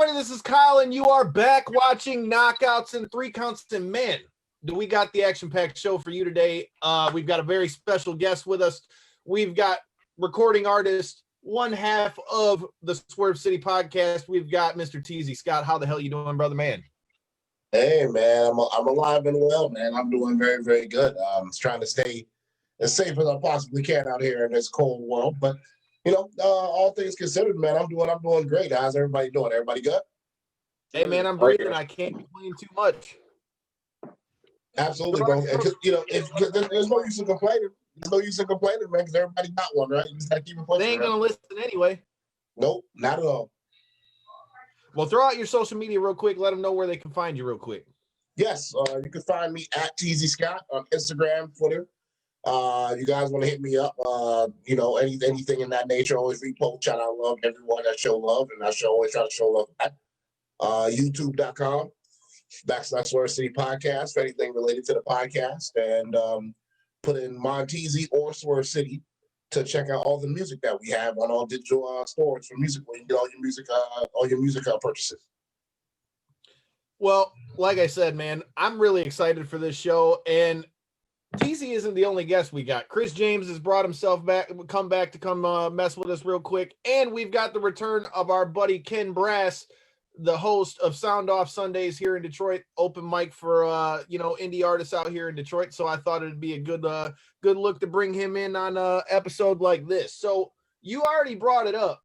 everybody, this is Kyle, and you are back watching Knockouts and Three Counts. And man, do we got the action-packed show for you today. We've got a very special guest with us. We've got recording artist, one half of the Swerve City podcast. We've got Mr. Teasy. Scott, how the hell you doing, brother man? Hey, man, I'm alive and well, man. I'm doing very, very good. Trying to stay as safe as I possibly can out here in this cold world. But, you know, all things considered, man, I'm doing great. How's everybody doing? Everybody good? Hey, man, I'm breathing. I can't complain too much. Absolutely, bro. And, you know, there's no use in complaining. There's no use in complaining, man, because everybody got one, right? You just got to keep it pushing. They ain't going to listen anyway. Nope, not at all. Well, throw out your social media real quick. Let them know where they can find you real quick. Yes, you can find me at Teasy Scott on Instagram, Twitter. You guys want to hit me up, you know, anything in that nature, always repost, shout out love everyone that show love, and I always try to show love back. YouTube.com/Swerve City Podcast for anything related to the podcast, and put in Teasy or Swerve City to check out all the music that we have on all digital stores for music, where you get all your music purchases. Well, like I said, man, I'm really excited for this show, and Teasy isn't the only guest we got. Chris James has brought himself back, come mess with us real quick, and we've got the return of our buddy Ken Brass, the host of Soundoff Sundays here in Detroit, open mic for indie artists out here in Detroit. So I thought it'd be a good look to bring him in on a episode like this. So you already brought it up,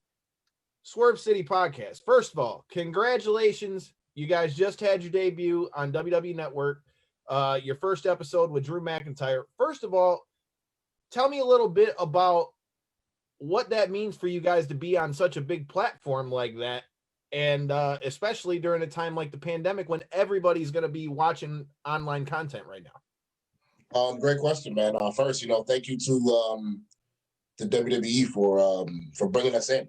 Swerve City Podcast. First of all, congratulations. You guys just had your debut on WWE Network, your first episode with Drew McIntyre. First of all, tell me a little bit about what that means for you guys to be on such a big platform like that, and especially during a time like the pandemic when everybody's going to be watching online content right now. Great question, man. First, thank you to the WWE for bringing us in.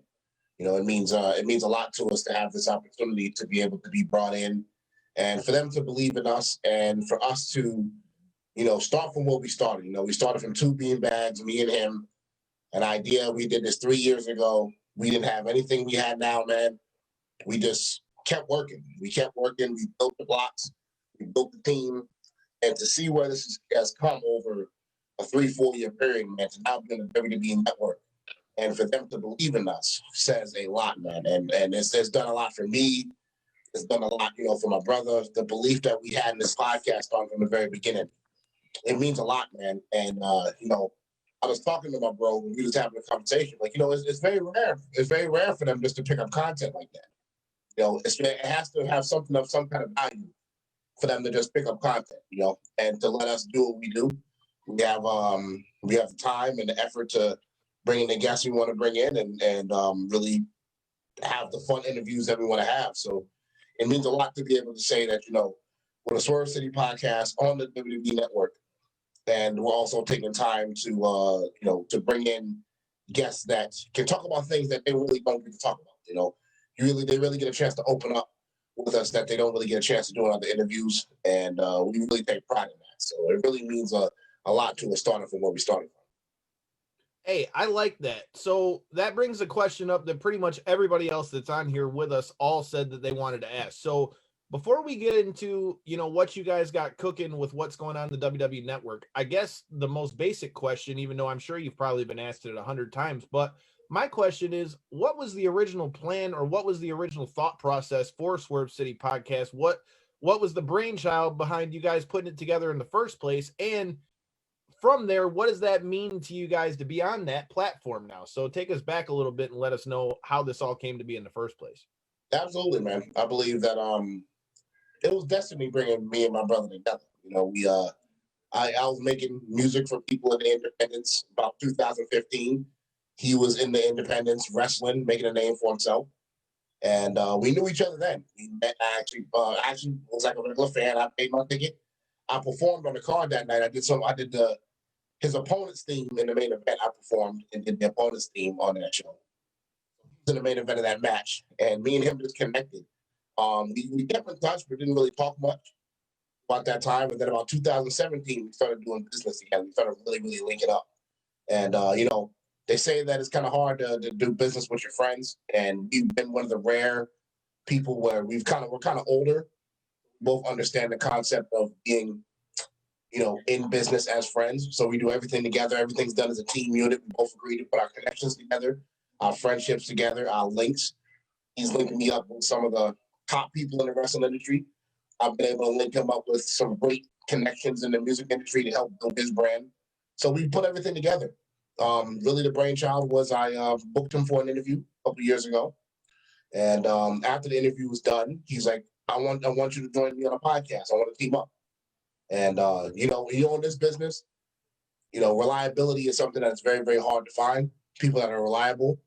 You know, it means a lot to us to have this opportunity to be able to be brought in, and for them to believe in us, and for us to, start from where we started. We started from two beanbags, me and him, an idea. We did this 3 years ago. We didn't have anything we had now, man. We just kept working. We built the blocks. We built the team, and to see where this has come over a 3-4 year period, man, to now be in the WWE Network. And for them to believe in us says a lot, man. And it's done a lot for me. It's done a lot, for my brother. The belief that we had in this podcast from the very beginning, it means a lot, man. And I was talking to my bro when we was having a conversation. Like, it's very rare. It's very rare for them just to pick up content like that. It has to have something of some kind of value for them to just pick up content, and to let us do what we do. We have the time and the effort to bring in the guests we want to bring in, and really have the fun interviews that we want to have. So it means a lot to be able to say that, with a Swerve City podcast on the WWE Network, and we're also taking time to bring in guests that can talk about things that they really don't get to talk about. They really get a chance to open up with us that they don't really get a chance to do in other interviews, and we really take pride in that. So it really means a lot to us starting from where we started from. Hey, I like that. So that brings a question up that pretty much everybody else that's on here with us all said that they wanted to ask. So before we get into, what you guys got cooking with what's going on in the WWE Network, I guess the most basic question, even though I'm sure you've probably been asked it 100 times, but my question is, what was the original plan, or what was the original thought process for Swerve City Podcast? What was the brainchild behind you guys putting it together in the first place? And from there, what does that mean to you guys to be on that platform now? So take us back a little bit and let us know how this all came to be in the first place. Absolutely, man. I believe that it was destiny bringing me and my brother together. I was making music for people in the independents about 2015. He was in the independents wrestling, making a name for himself. And we knew each other then. We met, I actually was like a regular fan. I paid my ticket. I performed on the card that night. I did his opponent's theme in the main event. I performed and did the opponent's theme on that show. He was in the main event of that match, and me and him just connected. We kept in touch, but didn't really talk much about that time. And then about 2017, we started doing business again. We started really, really linking up. And they say that it's kind of hard to do business with your friends, and we've been one of the rare people where we're kind of older, both understand the concept of being, in business as friends. So we do everything together. Everything's done as a team unit. We both agree to put our connections together, our friendships together, our links. He's linking me up with some of the top people in the wrestling industry. I've been able to link him up with some great connections in the music industry to help build his brand. So we put everything together. Really, the brainchild was I booked him for an interview a couple of years ago, and after the interview was done, he's like, "I want you to join me on a podcast. I want to team up." And in this business, reliability is something that's very, very hard to find. People that are reliable,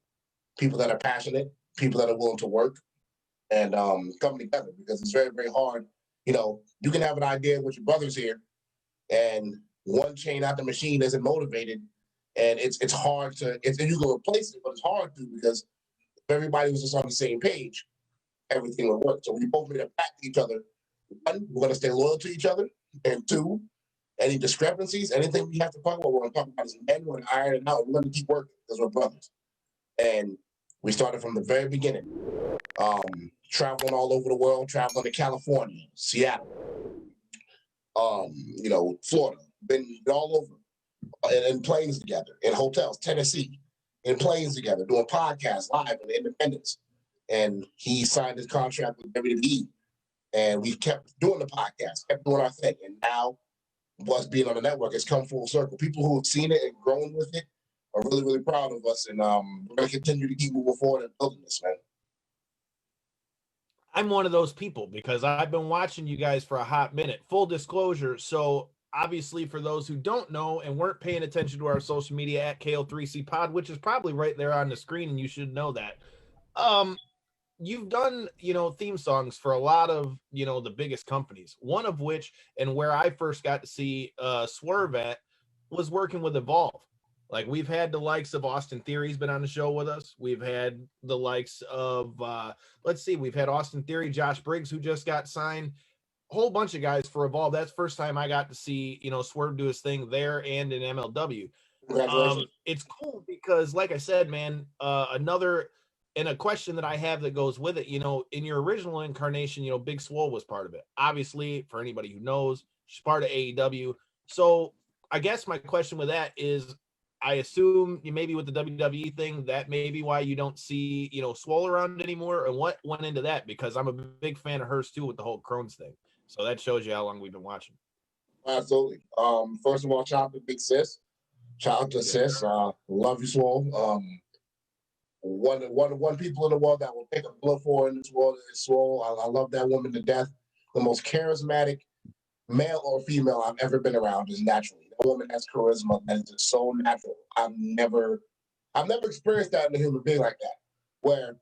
people that are passionate, people that are willing to work and come together, because it's very, very hard. You can have an idea with your brothers here, and one chain out the machine isn't motivated, and it's hard to. You can replace it, but it's hard to, because if everybody was just on the same page, everything would work. So we both made a pact to each other. One, we're going to stay loyal to each other, and two, any discrepancies, anything we have to talk about, we're going to talk about as men. We're going to iron it out. We're going to keep working because we're brothers. And we started from the very beginning, traveling all over the world, traveling to California, Seattle, Florida, been all over, in planes together, in hotels, Tennessee, in planes together, doing podcasts live in Independence. And he signed his contract with WWE, and we kept doing the podcast, kept doing our thing. And now, us being on the network has come full circle. People who have seen it and grown with it are really, really proud of us. And we're going to continue to keep moving forward and building this, man. I'm one of those people because I've been watching you guys for a hot minute. Full disclosure. So obviously, for those who don't know and weren't paying attention to our social media at KO3C Pod, which is probably right there on the screen, and you should know that. You've done, theme songs for a lot of, the biggest companies, one of which, and where I first got to see Swerve at, was working with Evolve. Like, we've had the likes of Austin Theory's been on the show with us. We've had the likes of, we've had Austin Theory, Josh Briggs, who just got signed, a whole bunch of guys for Evolve. That's the first time I got to see, Swerve do his thing there and in MLW. It's cool because, like I said, man, and a question that I have that goes with it, in your original incarnation, Big Swole was part of it. Obviously, for anybody who knows, she's part of AEW. So I guess my question with that is, I assume maybe with the WWE thing, that may be why you don't see, Swole around anymore. And what went into that? Because I'm a big fan of hers too with the whole Crohn's thing. So that shows you how long we've been watching. Absolutely. First of all, shout out to Big Sis. Shout out to Sis. Love you, Swole. One people in the world that will take a blood for in this world is Swole. I love that woman to death. The most charismatic male or female I've ever been around is naturally. That woman has charisma that is just so natural. I've never experienced that in a human being like that, where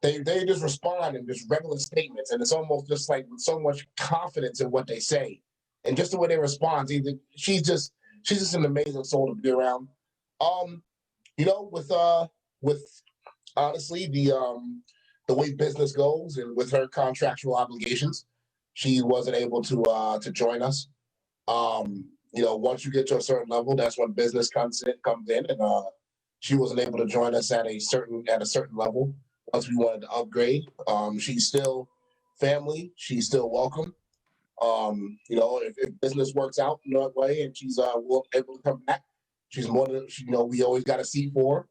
they just respond in just regular statements, and it's almost just like with so much confidence in what they say, and just the way they respond. She's just an amazing soul to be around. With honestly the way business goes, and with her contractual obligations, she wasn't able to join us. Once you get to a certain level, that's when business comes in, and she wasn't able to join us at a certain level. Once we wanted to upgrade, she's still family. She's still welcome. If business works out in that way, and she's able to come back, she's more than we always got a seat for her.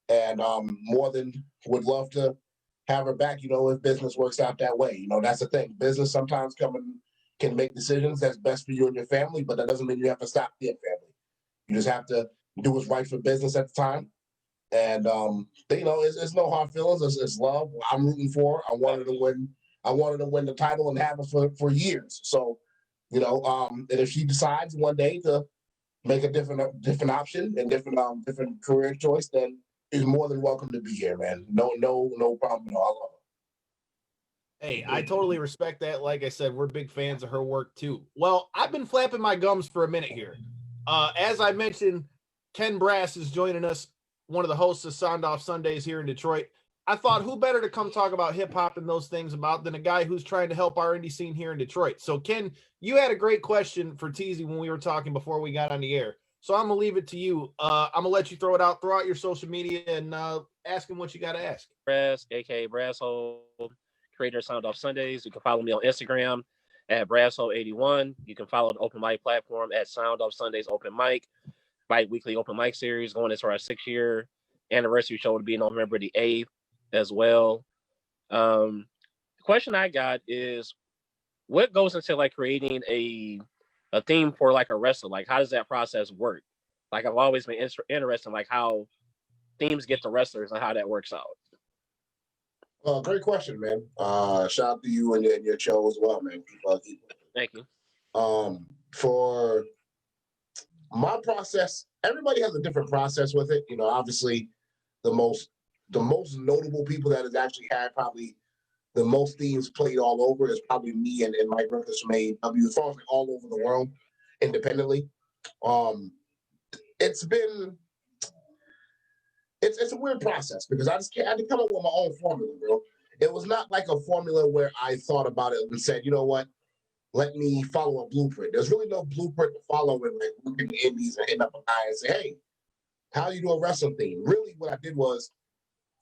And more than would love to have her back, if business works out that way. That's the thing. Business sometimes can make decisions that's best for you and your family, but that doesn't mean you have to stop being family. You just have to do what's right for business at the time. And, it's no hard feelings. It's love. I'm rooting for her. I wanted to win the title and have it for years. So, and if she decides one day to make a different option and different career choice, then is more than welcome to be here, man. No problem at all. I love her. Hey, I totally respect that. Like I said, we're big fans of her work too. Well, I've been flapping my gums for a minute here. As I mentioned, Ken Brass is joining us, one of the hosts of Soundoff Sundays here in Detroit. I thought, who better to come talk about hip hop and those things about than a guy who's trying to help our indie scene here in Detroit. So, Ken, you had a great question for Teasy when we were talking before we got on the air. So I'm going to leave it to you. I'm going to let you throw out your social media and ask him what you got to ask. Brass, a.k.a. Brasshole, creator of Soundoff Sundays. You can follow me on Instagram at Brasshole81. You can follow the open mic platform at Soundoff Sundays Open Mic, bi-weekly open mic series going into our 6-year anniversary show to be November the 8th as well. The question I got is, what goes into like creating a theme for like a wrestler? Like, how does that process work? Like, I've always been interested in like how themes get to wrestlers and how that works out. Great question, man. Shout out to you and your show as well, man. Thank you. For my process, everybody has a different process with it. You know, obviously, the most notable people that has actually had probably the most themes played all over is probably me and Mike Brothers from AEW, as far as like all over the world independently. It's a weird process because I had to come up with my own formula, bro. It was not like a formula where I thought about it and said, you know what, let me follow a blueprint. There's really no blueprint to follow and like look at the indies and hit up a guy and say, hey, how do you do a wrestling theme? Really, what I did was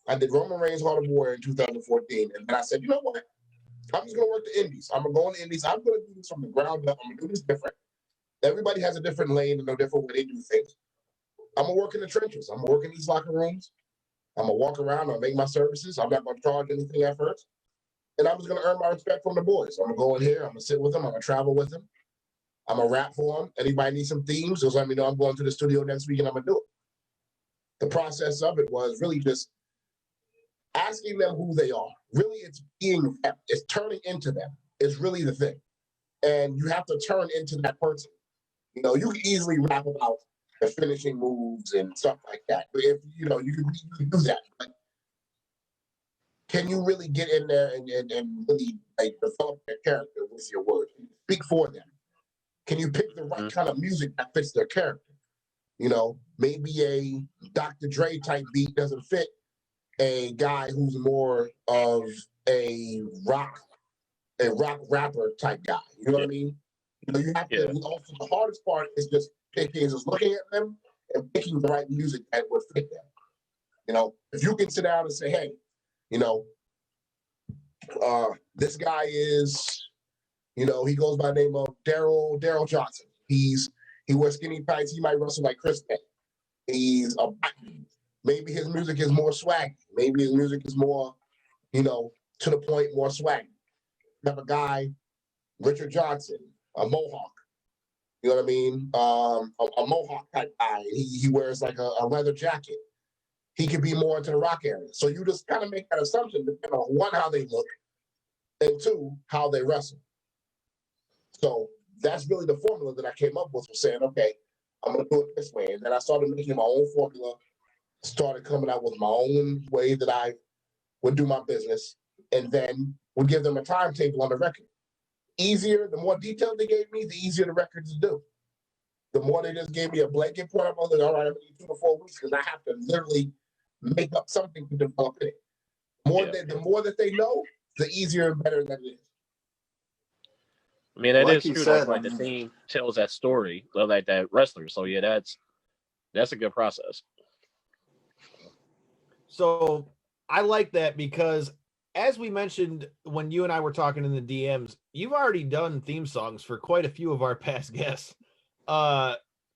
I did Roman Reigns Heart of War in 2014, and then I said, you know what, I'm just gonna work the indies. I'm gonna go on the indies. I'm gonna do this from the ground up. I'm gonna do this different. Everybody has a different lane and no different way they do things. I'm gonna work in the trenches. I'm gonna work in these locker rooms. I'm gonna walk around. I'll make my services. I'm not gonna charge anything at first, and I'm just gonna earn my respect from the boys. I'm gonna go in here. I'm gonna sit with them. I'm gonna travel with them. I'm gonna rap for them. Anybody needs some themes, just let me know. I'm going to the studio next week and I'm gonna do it. The process of it was really just asking them who they are. Really, it's being them. It's turning into them. It's really the thing, and you have to turn into that person. You know, you can easily rap about the finishing moves and stuff like that. But if you know, you can do that. But can you really get in there and really like develop their character with your words? Speak for them. Can you pick the right kind of music that fits their character? You know, maybe a Dr. Dre type beat doesn't fit a guy who's more of a rock rapper type guy. You know what I mean? You know, you have to. Also, the hardest part is just looking at them and picking the right music that would fit them. You know, if you can sit down and say, hey, you know, this guy is, you know, he goes by the name of Daryl Johnson. He wears skinny tights. He might wrestle like Chris Bay. He's a maybe his music is more swaggy. Maybe his music is more, you know, to the point, more swaggy. You have a guy, Richard Johnson, a Mohawk. You know what I mean? A Mohawk type guy. He wears like a leather jacket. He could be more into the rock area. So you just kind of make that assumption depending on one, how they look, and two, how they wrestle. So that's really the formula that I came up with, was saying, okay, I'm going to do it this way. And then I started making my own formula, started coming out with my own way that I would do my business, and then would give them a timetable on the record. Easier, the more detail they gave me, the easier the record to do. The more they just gave me a blanket point, I'm like, all right, I'm going to need 2 to 4 weeks because I have to literally make up something to develop it. The more that they know, the easier and better that it is. I mean, that is true. Said, like the theme tells that story, like that wrestler. So yeah, that's a good process. So I like that because, as we mentioned when you and I were talking in the DMs, you've already done theme songs for quite a few of our past guests.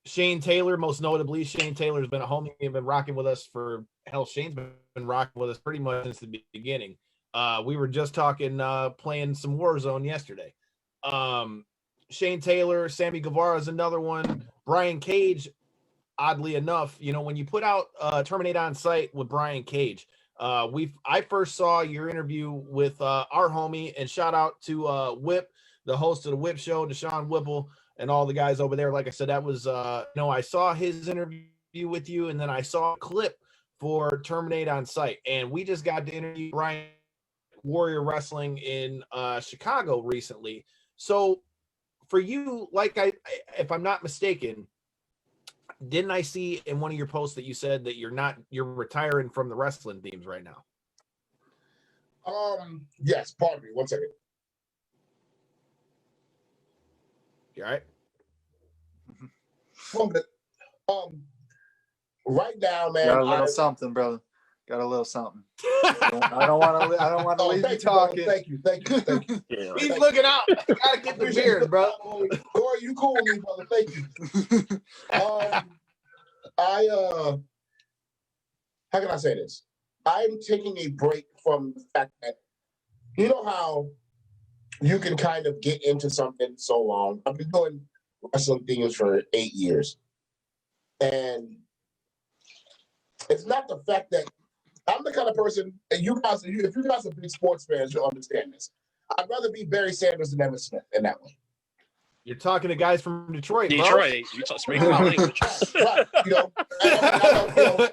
Shane Taylor, most notably. Shane Taylor's been a homie and been rocking with us for hell. Shane's been rocking with us pretty much since the beginning. We were just talking, playing some Warzone yesterday. Shane Taylor, Sammy Guevara is another one. Brian Cage, oddly enough, you know, when you put out Terminate on Sight with Brian Cage, I first saw your interview with our homie, and shout out to Whip, the host of the Whip Show, Deshaun Whipple, and all the guys over there. Like I said, that was I saw his interview with you, and then I saw a clip for Terminate on Sight, and we just got to interview Brian Warrior Wrestling in Chicago recently. So for you, like if I'm not mistaken, didn't I see in one of your posts that you said that you're retiring from the wrestling themes right now? Yes, pardon me. 1 second. You all right? Right now, man. Got a little something, brother. Got a little something. I don't want to leave you talking. Thank you. Yeah. He's looking out. You gotta get the beard, bro. Corey, you cool with me, brother. Thank you. How can I say this? I'm taking a break from the fact that, you know how you can kind of get into something so long. I've been doing wrestling things for 8 years. And it's not the fact that I'm the kind of person, and you guys, if you guys are big sports fans, you'll understand this. I'd rather be Barry Sanders than Emmitt Smith in that way. You're talking to guys from Detroit, bro. Detroit. You talk speaking my language. Right. You know, I know,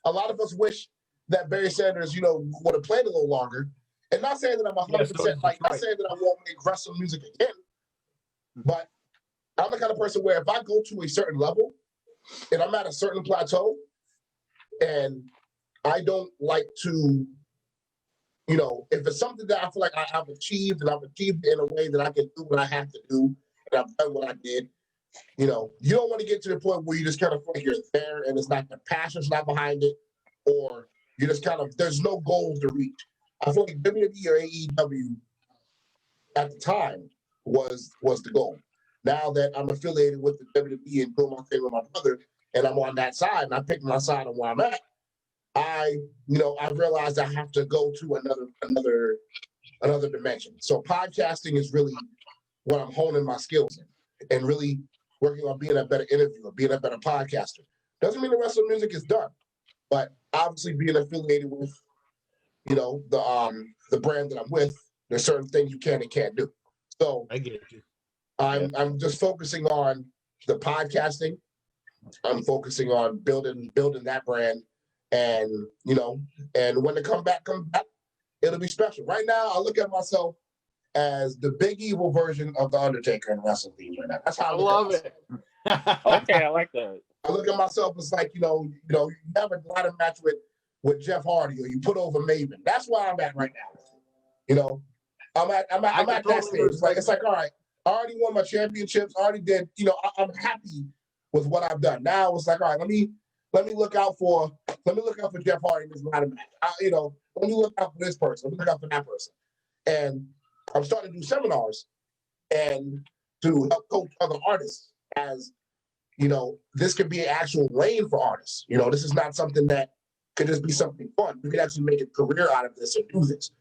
a lot of us wish that Barry Sanders, would have played a little longer. And not saying that I'm 100% not saying that I won't make wrestling music again, but I'm the kind of person where if I go to a certain level and I'm at a certain plateau and I don't like to, if it's something that I feel like I've achieved and I've achieved in a way that I can do what I have to do and I've done what I did, you don't want to get to the point where you just kind of feel like you're there and it's not, the passion's not behind it, or you just kind of, there's no goals to reach. I feel like WWE or AEW at the time was the goal. Now that I'm affiliated with the WWE and doing my thing with my brother, and I'm on that side, and I picked my side on where I'm at, I realized I have to go to another dimension. So podcasting is really what I'm honing my skills in, and really working on being a better interviewer, being a better podcaster. Doesn't mean the rest of the music is done, but obviously being affiliated with the brand that I'm with, there's certain things you can and can't do. So I get you. I'm just focusing on the podcasting. I'm focusing on building that brand, and and when it comes back, it'll be special. Right now, I look at myself as the big evil version of the Undertaker in wrestling themes right now. That's how I love it. Okay, I like that. I look at myself as like, you have a ladder match with Jeff Hardy, or you put over Maven. That's where I'm at right now. I'm at that stage. It's like, all right, I already won my championships. I already did. I'm happy with what I've done. Now it's like, all right, let me look out for Jeff Hardy in this ladder match. Let me look out for this person. Let me look out for that person. And I'm starting to do seminars and to help coach other artists, as this could be an actual lane for artists. This is not something that could just be something fun. We could actually make a career out of this and do this.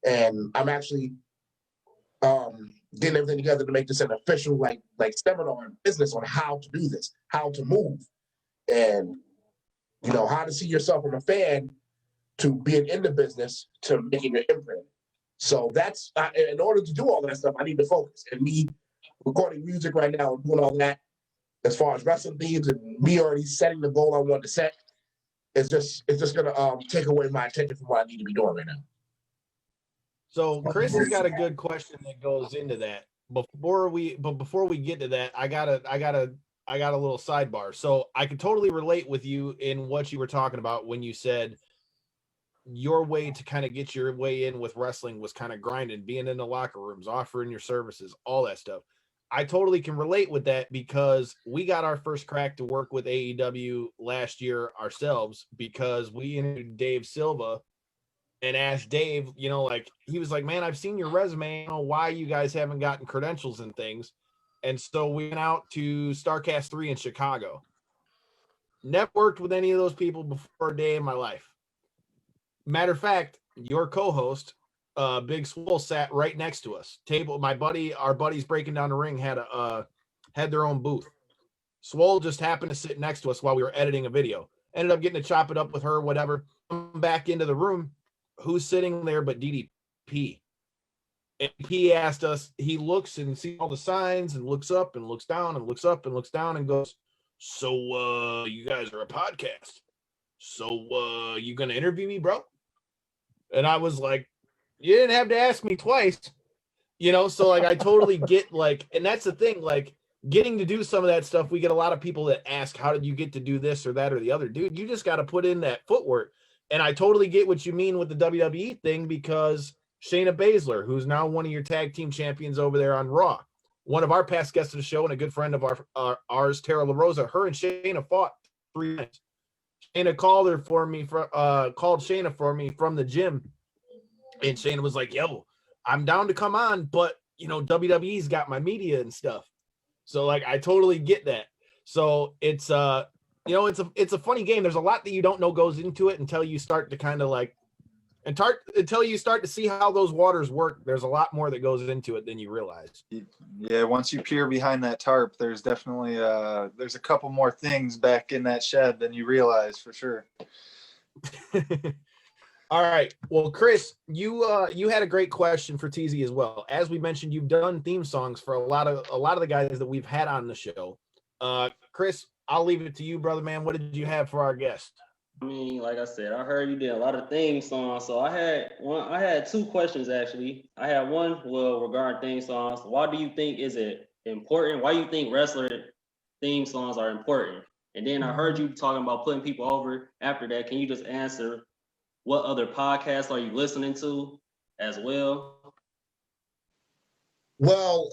And I'm actually getting everything together to make this an official like seminar in business on how to do this, how to move, and how to see yourself as a fan, to being in the business, to making your imprint. So that's in order to do all that stuff, I need to focus. And me recording music right now and doing all that, as far as wrestling themes and me already setting the goal I want to set, it's just gonna take away my attention from what I need to be doing right now. So Chris has got a good question that goes into that. Before we get to that, I got a little sidebar. So I can totally relate with you in what you were talking about when you said your way to kind of get your way in with wrestling was kind of grinding, being in the locker rooms, offering your services, all that stuff. I totally can relate with that, because we got our first crack to work with AEW last year ourselves, because we interviewed Dave Silva and asked Dave, he was like, man, I've seen your resume. I don't know why you guys haven't gotten credentials and things. And so we went out to StarCast 3 in Chicago. Never worked with any of those people before a day in my life. Matter of fact, your co-host, Big Swole, sat right next to us. Our buddies breaking down the ring had their own booth. Swole just happened to sit next to us while we were editing a video. Ended up getting to chop it up with her, whatever. Come back into the room. Who's sitting there but DDP? And he asked us, he looks and sees all the signs and looks up and looks down and looks up and looks down and goes, so you guys are a podcast. So you gonna interview me, bro? And I was like, you didn't have to ask me twice. So like I totally get and that's the thing, getting to do some of that stuff. We get a lot of people that ask, how did you get to do this or that or the other? Dude, you just got to put in that footwork. And I totally get what you mean with the WWE thing, because Shayna Baszler, who's now one of your tag team champions over there on Raw, one of our past guests of the show and a good friend of ours, Tara LaRosa, her and Shayna fought 3 times. Shayna called her for me called Shayna for me from the gym, and Shayna was like, "Yo, I'm down to come on, but you know WWE's got my media and stuff." So like I totally get that. So it's you know it's a funny game. There's a lot that you don't know goes into it until you start to kind of like until you start to see how those waters work. There's a lot more that goes into it than you realize. Yeah, once you peer behind that tarp, there's definitely there's a couple more things back in that shed than you realize for sure. All right. Well, Chris, you had a great question for Teasy as well. As we mentioned, you've done theme songs for a lot of the guys that we've had on the show. Chris, I'll leave it to you, brother man. What did you have for our guest? I mean, like I said, I heard you did a lot of theme songs, so I had two questions actually. I had one regarding theme songs. Why do you think is it important? Why do you think wrestler theme songs are important? And then I heard you talking about putting people over. After that, can you just answer what other podcasts are you listening to as well? Well,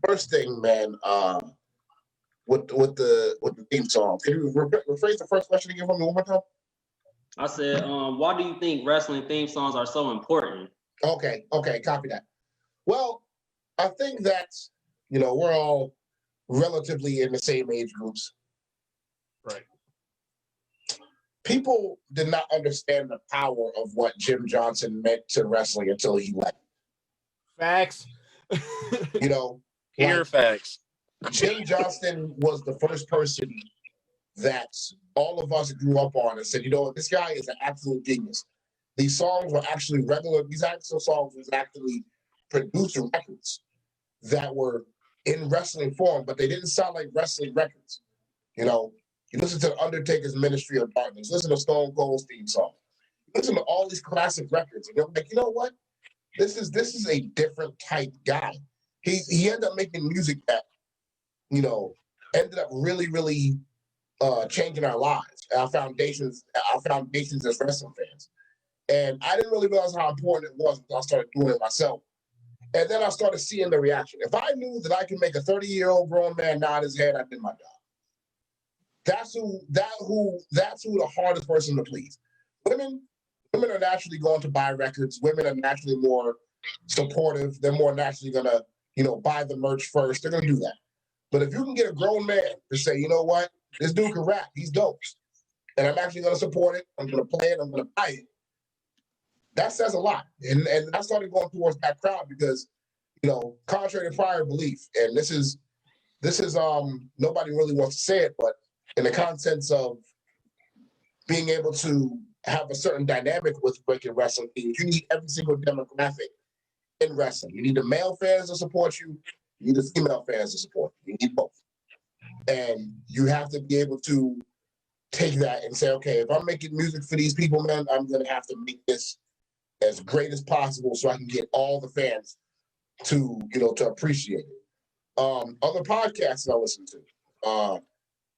first thing, man, with the theme song, can you rephrase the first question again for me one more time? I said, why do you think wrestling theme songs are so important? Okay, copy that. Well, I think that, you know, we're all relatively in the same age groups. Right. People did not understand the power of what Jim Johnson meant to wrestling until he left. Facts. You know, Pure facts. Jim Johnson was the first person that all of us grew up on and said, you know, this guy is an absolute genius. These songs were actually these actual songs was actually produced records that were in wrestling form, but they didn't sound like wrestling records. You know, you listen to Undertaker's Ministry of Darkness, listen to Stone Cold's theme song, listen to all these classic records, and you're like, you know what? This is a different type guy. He ended up making music that, you know, ended up really, really changing our lives, our foundations as wrestling fans. And I didn't really realize how important it was until I started doing it myself. And then I started seeing the reaction. If I knew that I could make a 30-year-old grown man nod his head, I did my job. That's who the hardest person to please. Women are naturally going to buy records. Women are naturally more supportive. They're more naturally gonna, you know, buy the merch first. They're gonna do that. But if you can get a grown man to say, you know what, this dude can rap, he's dope, and I'm actually gonna support it, I'm gonna play it, I'm gonna buy it. That says a lot. And I started going towards that crowd because, you know, contrary to prior belief, and this is nobody really wants to say it, but in the contents of being able to have a certain dynamic with breaking wrestling teams, you need every single demographic in wrestling. You need the male fans to support you. You need the female fans to support you. You need both. And you have to be able to take that and say, okay, if I'm making music for these people, man, I'm going to have to make this as great as possible so I can get all the fans to, you know, to appreciate it. Other podcasts I listen to.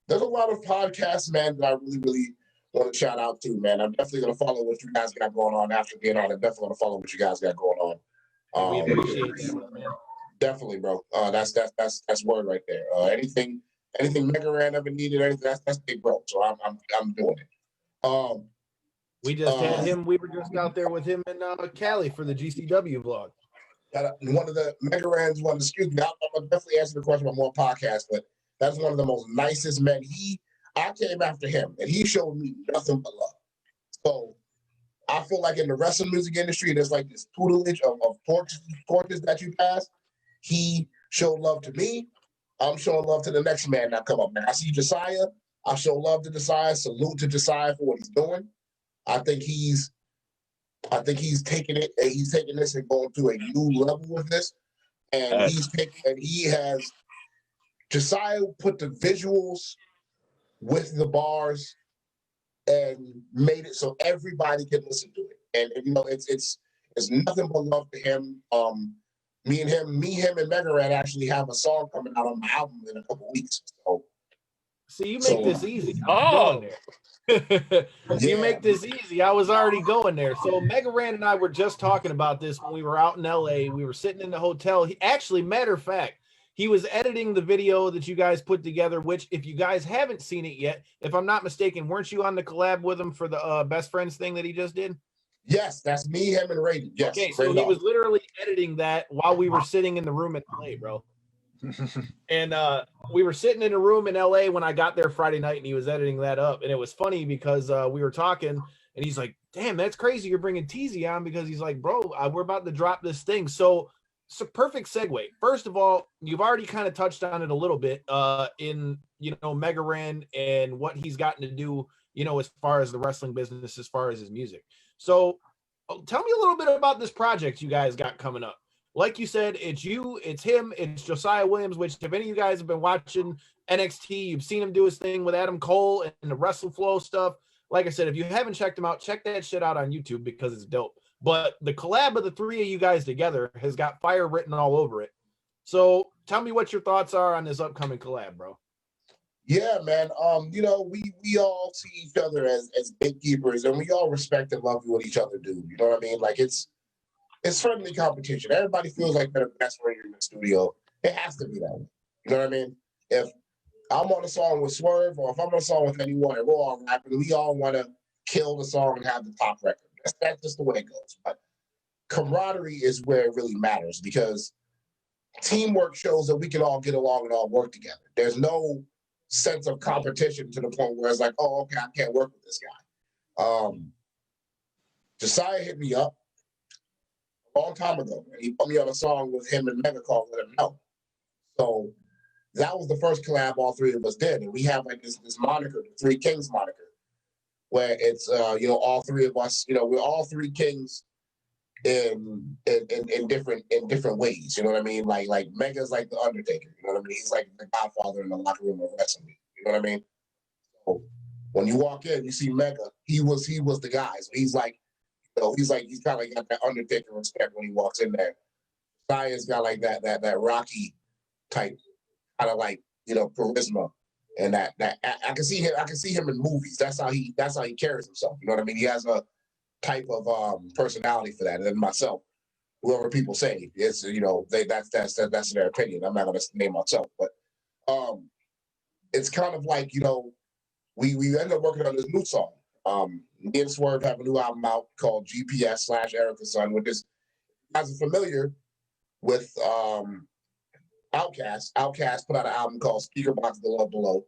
There's a lot of podcasts, man, that I really, really want to shout out to, man. I'm definitely going to follow what you guys got going on after being on. I'm definitely going to follow what you guys got going on. We appreciate that, man. Definitely, bro. That's word right there. Anything Mega Ran ever needed, anything, that's big, bro. So I'm doing it. We just had him. We were just out there with him in Cali for the GCW vlog. One of the Mega Rans, excuse me, I'll definitely answer the question about more podcasts, but that's one of the most nicest men. I came after him, and he showed me nothing but love. So I feel like in the wrestling music industry, there's like this tutelage of torches that you pass. He showed love to me. I'm showing love to the next man that come up. Man, I see Josiah. I show love to Josiah. Salute to Josiah for what he's doing. I think he's taking it, and he's taking this and going to a new level with this. And Josiah put the visuals with the bars and made it so everybody can listen to it. And you know, it's nothing but love to him. Me, him, and Mega Ran actually have a song coming out on my album in a couple weeks. So, see, you make this easy. Oh, You make this easy. I was already going there. So Mega Ran and I were just talking about this when we were out in LA. We were sitting in the hotel. Matter of fact, He was editing the video that you guys put together, which if you guys haven't seen it yet, if I'm not mistaken, weren't you on the collab with him for the best friends thing that he just did? Yes, that's me, him, and Raiden. Yes. Okay, so he was literally editing that while we were sitting in the room in LA, bro. And we were sitting in a room in LA when I got there Friday night, and he was editing that up. And it was funny because we were talking, and he's like, damn, that's crazy you're bringing Teasy on, because he's like, bro, we're about to drop this thing. So it's a perfect segue. First of all, you've already kind of touched on it a little bit in, Mega Ran and what he's gotten to do, as far as the wrestling business, as far as his music. So tell me a little bit about this project you guys got coming up. Like you said, it's you, it's him, it's Josiah Williams, which if any of you guys have been watching NXT, you've seen him do his thing with Adam Cole and the WrestleFlow stuff. Like I said, if you haven't checked him out, check that shit out on YouTube because it's dope. But the collab of the three of you guys together has got fire written all over it. So tell me what your thoughts are on this upcoming collab, bro. Yeah, man. We all see each other as gatekeepers, and we all respect and love what each other do. You know what I mean? Like it's friendly competition. Everybody feels like they're the best when you're in the studio. It has to be that way. You know what I mean? If I'm on a song with Swerve, or if I'm on a song with anyone, and we're all rapping, we all want to kill the song and have the top record. That's just the way it goes. But camaraderie is where it really matters, because teamwork shows that we can all get along and all work together. There's no sense of competition to the point where it's like, oh, okay, I can't work with this guy. Josiah hit me up a long time ago, and he put me on a song with him and Mega called Let Him Know. So that was the first collab all three of us did, and we have like this moniker, the Three Kings moniker, where it's all three of us, we're all three kings in different ways. You know what I mean? Like Mega's like the Undertaker. You know what I mean? He's like the Godfather in the locker room of wrestling. You know what I mean? So when you walk in, you see Mega. He was the guy. So he's like, he's kind of got that Undertaker respect when he walks in there. Josiah's got like that Rocky type kind of like charisma, and that I can see him in movies. That's how he carries himself. You know what I mean? He has a type of personality for that. And then myself, whoever people say, it's that's their opinion. I'm not gonna name myself, but it's kind of like we end up working on this new song. Me and Swerve have a new album out called GPS/Erica's Son, which is, as are familiar with Outkast. Outkast put out an album called Speakerbox The Love Below,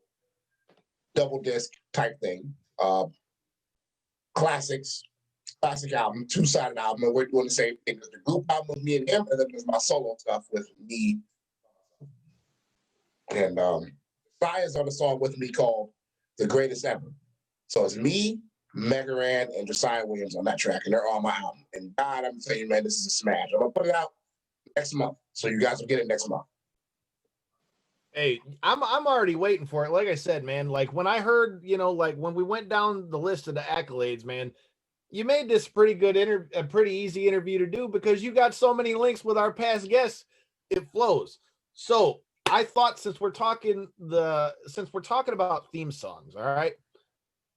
double disc type thing. Classic album, two-sided album, and we're doing the same thing. There's the group album with me and him, and then there's my solo stuff with me. And Saya's on a song with me called The Greatest Ever. So it's me, Mega Ran, and Josiah Williams on that track, and they're on my album. And God, I'm telling you, man, this is a smash. I'm gonna put it out next month, so you guys will get it next month. Hey, I'm already waiting for it. Like I said, man, like when I heard, like when we went down the list of the accolades, man, you made this pretty good a pretty easy interview to do because you got so many links with our past guests, it flows. So I thought since we're talking about theme songs, all right,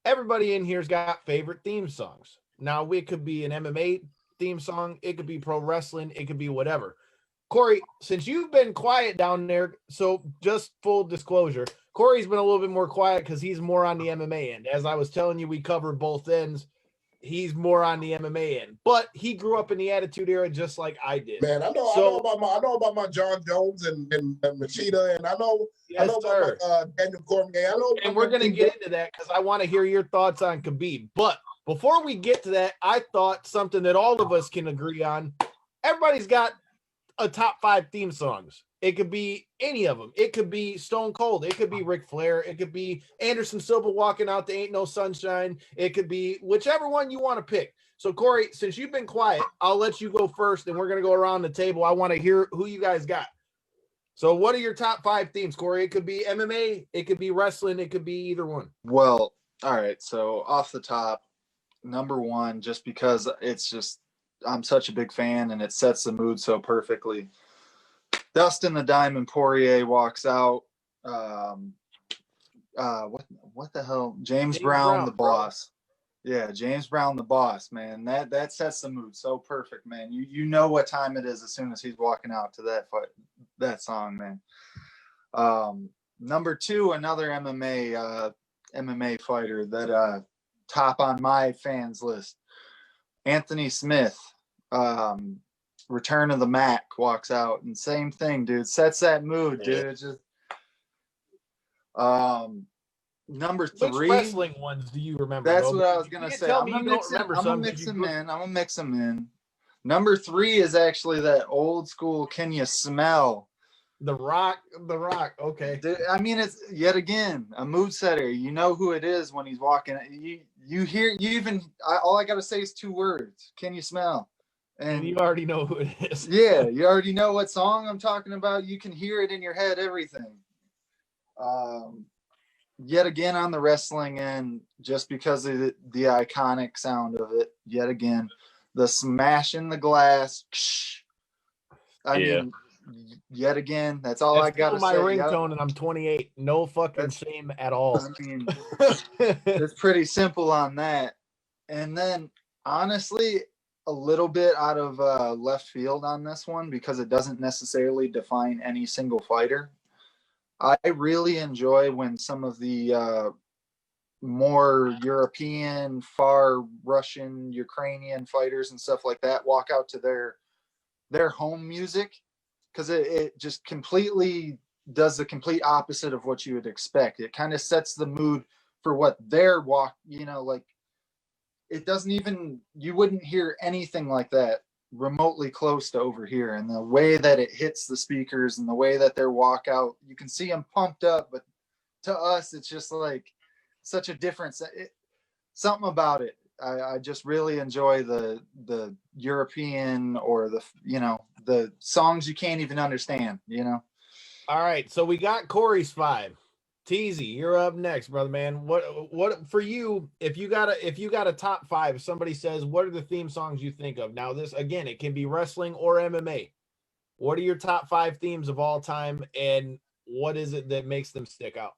everybody in here's got favorite theme songs. Now it could be an MMA theme song, it could be pro wrestling, it could be whatever. Corey, since you've been quiet down there, so just full disclosure, Corey's been a little bit more quiet because he's more on the MMA end. As I was telling you, we cover both ends. He's more on the MMA end, but he grew up in the Attitude Era just like I did. Man, I know about my John Jones and Machida, and I know about my, Daniel Cormier. And we're gonna get into that because I want to hear your thoughts on Khabib. But before we get to that, I thought something that all of us can agree on. Everybody's got a top 5 theme songs. It could be any of them. It could be Stone Cold. It could be Ric Flair. It could be Anderson Silva walking out to Ain't No Sunshine. It could be whichever one you want to pick. So, Corey, since you've been quiet, I'll let you go first, and we're going to go around the table. I want to hear who you guys got. So what are your top 5 themes, Corey? It could be MMA. It could be wrestling. It could be either one. Well, all right. So off the top, number 1, just because it's just, I'm such a big fan and it sets the mood so perfectly. Dustin the Diamond Poirier walks out. What the hell? James Brown the Boss. Yeah, James Brown the Boss, man. That sets the mood so perfect, man. You know what time it is as soon as he's walking out to that song, man. Number 2, another MMA fighter that top on my fans list. Anthony Smith. Return of the Mac walks out, and same thing, dude. Sets that mood, dude. It's just number 3. Which wrestling ones do you remember? That's though? what I was gonna say. Tell I'm me gonna you don't remember some. mix them in. I'm gonna mix them in. Number 3 is actually that old school "Can You Smell?" The Rock. Okay. I mean, it's yet again a mood setter. You know who it is when he's walking. You hear. You even. All I gotta say is 2 words. Can you smell? And you already know who it is. Yeah, you already know what song I'm talking about. You can hear it in your head. Everything. Yet again on the wrestling end, just because of the iconic sound of it. Yet again, the smashing the glass. I mean. Yet again, that's all I gotta say. My ringtone, and I'm 28. No fucking shame at all. I mean, it's pretty simple on that. And then, honestly, a little bit out of left field on this one because it doesn't necessarily define any single fighter. I really enjoy when some of the more European, far Russian, Ukrainian fighters and stuff like that walk out to their home music. Because it just completely does the complete opposite of what you would expect. It kind of sets the mood for what their walk, like it doesn't even, you wouldn't hear anything like that remotely close to over here. And the way that it hits the speakers and the way that their walk out, you can see them pumped up, but to us, it's just like such a difference. Something about it. I just really enjoy the European or the songs you can't even understand, All right, so we got Corey's 5. Teasy, you're up next, brother man. What for you? If you got a top 5, if somebody says, what are the theme songs you think of? Now this again, it can be wrestling or MMA. What are your top 5 themes of all time, and what is it that makes them stick out?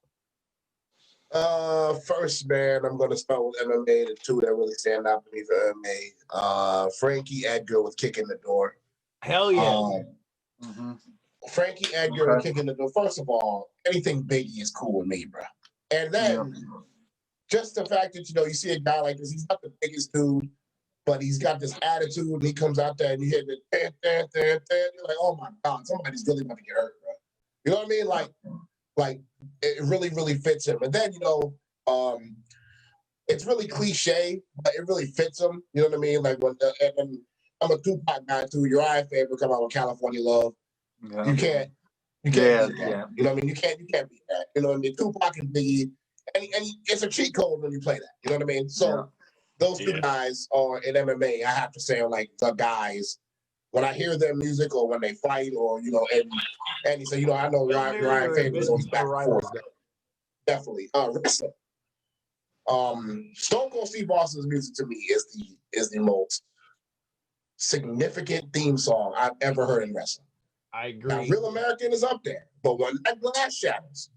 First, man, I'm gonna start with MMA. The 2 that really stand out to me for MMA. Frankie Edgar with Kick in the Door. Hell yeah. Frankie Edgar with Kick in the Door. First of all, anything Biggie is cool with me, bro. And then just the fact that you see a guy like this, he's not the biggest dude, but he's got this attitude, and he comes out there and you hear the you're like, oh my God, somebody's really about to get hurt, bro. You know what I mean? Like it really, really fits him. And then, it's really cliche, but it really fits him. You know what I mean? Like and I'm a Tupac guy too. Uriah Faber come out with California Love. Yeah. You can't beat that. Yeah. You know what I mean? You can't beat that. You know what I mean? Tupac and Biggie, and it's a cheat code when you play that. You know what I mean? So those 2 guys are in MMA. I have to say, are like the guys. When I hear their music or when they fight or, and he said, I know Ryan Faber's always back and forth. Definitely. Wrestling. Stone Cold Steve Austin's music to me is the most significant theme song I've ever heard in wrestling. I agree. Now, Real American is up there, but when that glass shatters,